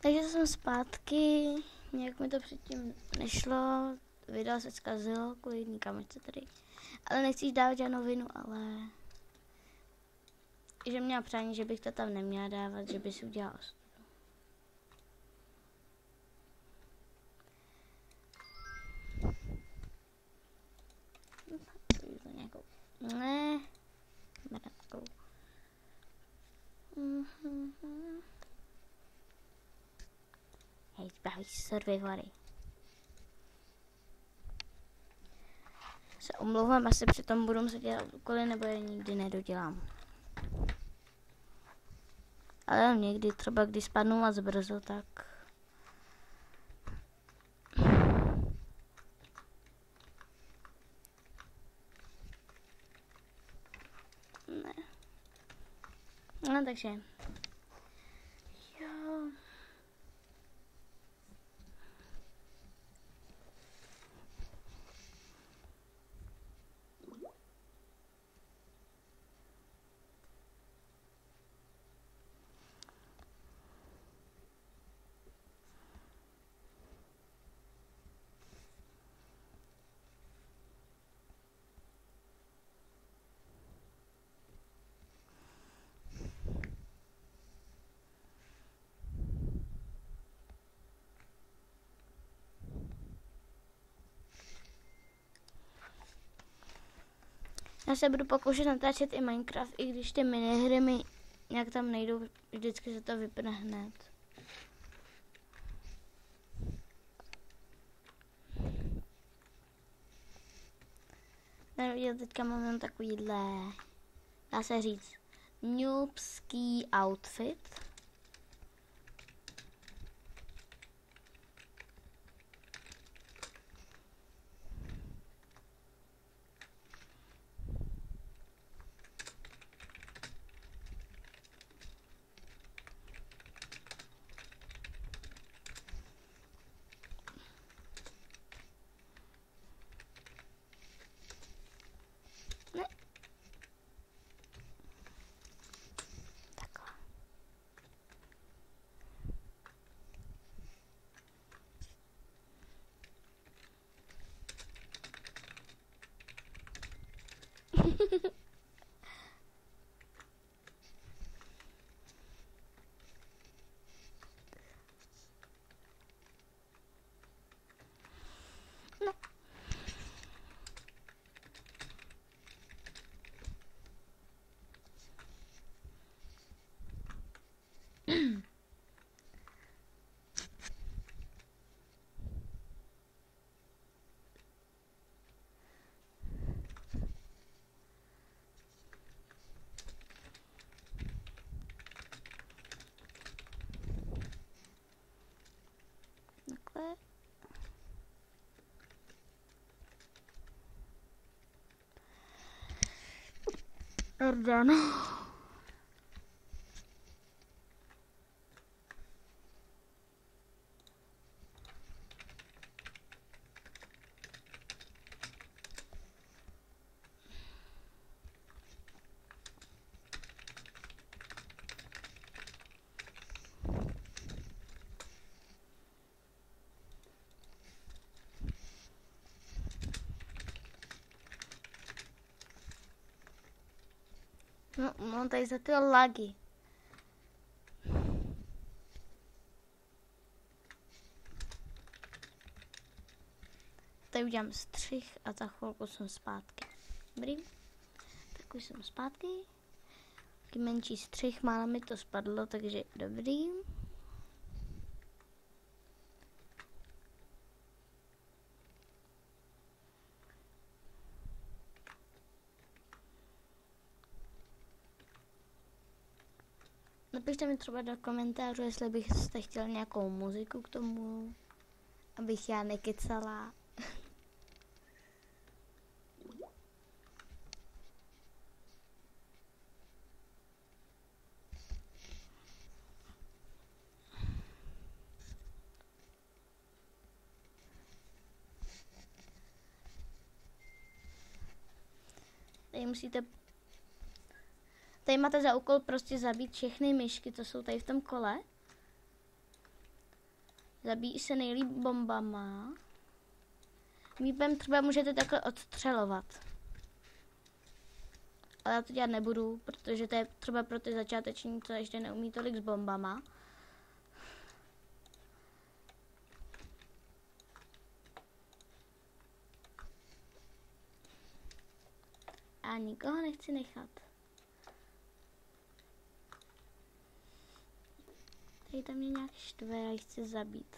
Takže jsem zpátky, nějak mi to předtím nešlo, video se zkazilo kvůli jedný kamerce tady. Ale nechci dávat žádnou vinu, ale... Že měla přání, že bych to tam neměla dávat, že by si udělala ostudu. Nějakou... Ne, kamerátkou. Hej, baví se Survivory. Se omlouvám, asi přitom budu muset dělat úkoly, nebo je nikdy nedodělám. Ale někdy, třeba když spadnu moc brzo, tak... Ne. No, takže... Jo... Já se budu pokoušet natáčet i Minecraft, i když ty minihry mi nějak tam nejdou, vždycky se to vypne hned. Já teďka mám jen takovýhle, dá se říct, noobský outfit. No. Takhle. Pardon. No, mám tady za ty lagy. Tady udělám střih a za chvilku jsem zpátky. Dobrý? Tak už jsem zpátky. Taky menší střih, málo mi to spadlo, takže dobrý. Napište mi třeba do komentářů, jestli byste chtěli nějakou muziku k tomu, abych já nekecala. Tady musíte... Tady máte za úkol prostě zabít všechny myšky, co jsou tady v tom kole. Zabíjí se nejlíp bombama. Mípem třeba můžete takhle odstřelovat. Ale já to dělat nebudu, protože to je třeba pro ty začáteční, co ještě neumí tolik s bombama. A nikoho nechci nechat. Tady tam mě nějak štve, já ji chci zabít.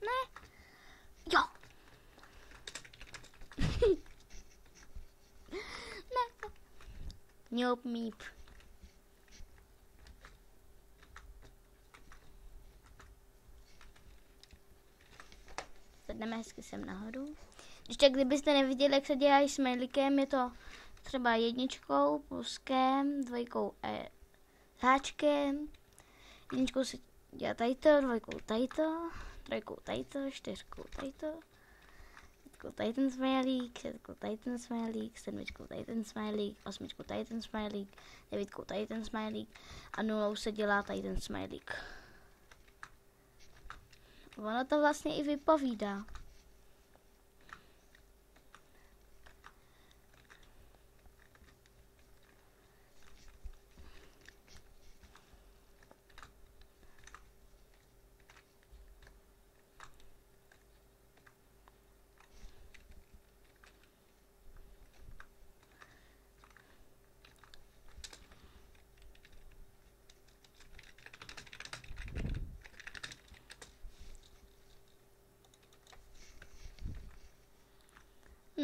Ne. Jo. Ne. Nope, míp. Sedneme hezky sem nahoru. Ještě kdybyste neviděli, jak se dělají smajlíkem, je to třeba 1, pluskem, 2 háčkem, 1 se dělá tadyto, 2 tadyto, 3 tadyto, 4 tadyto, 5 tady ten smajlík, 6 tady ten smajlík, 7 tady ten smajlík, 8 tady ten smajlík, 9 tady ten smajlík a 0 se dělá tady ten smajlík. Ono to vlastně i vypovídá.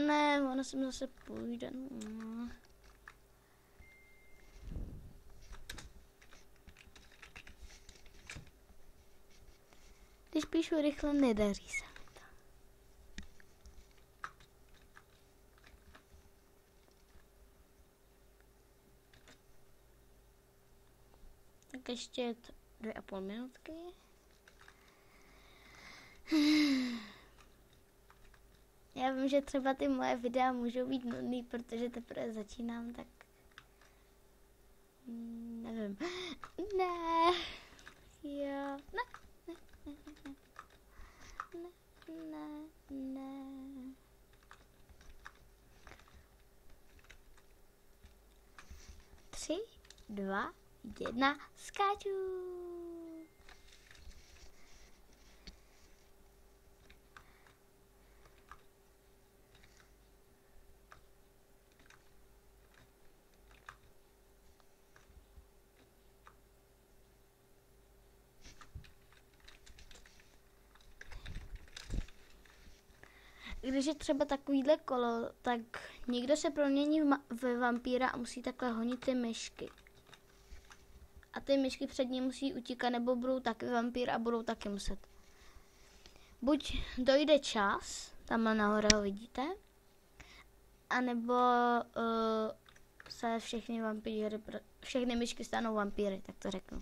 Ne, ono sem zase půjde. No. Když píšu rychle, nedaří se mi to. Tak ještě 2,5 minutky. Já vím, že třeba ty moje videa můžou být nudný, protože teprve začínám, tak nevím. Ne. Jo. Ne. Ne. 3, 2, 1, skáču. Když je třeba takovýhle kolo, tak někdo se promění ve vampíra a musí takhle honit ty myšky. A ty myšky před ním musí utíkat, nebo budou taky vampír a budou taky muset. Buď dojde čas, tamhle nahoře ho vidíte, anebo se všechny myšky stanou vampíry, tak to řeknu.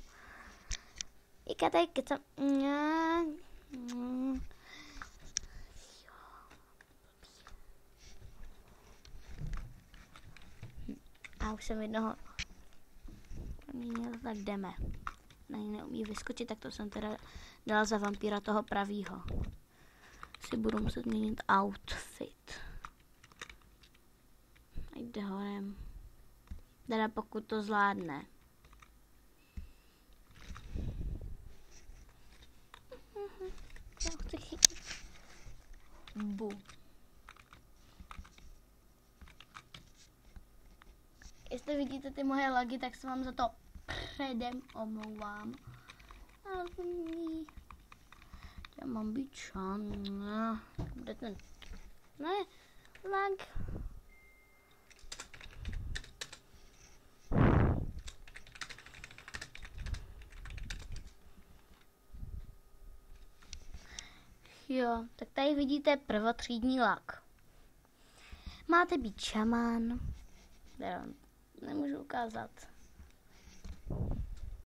A už jsem jednoho proměnil, tak jdeme. Na ní neumí vyskočit, tak to jsem teda dala za vampíra toho pravýho. Si budu muset měnit outfit. A jde horem. Teda pokud to zvládne. Já chci chytit. Bu. Jestli vidíte ty moje lagy, tak se vám za to předem omlouvám. Já mám být šan. Kde ten? Ne, lag. Jo, tak tady vidíte prvotřídní lag. Máte být šamán. Nemůžu ukázat.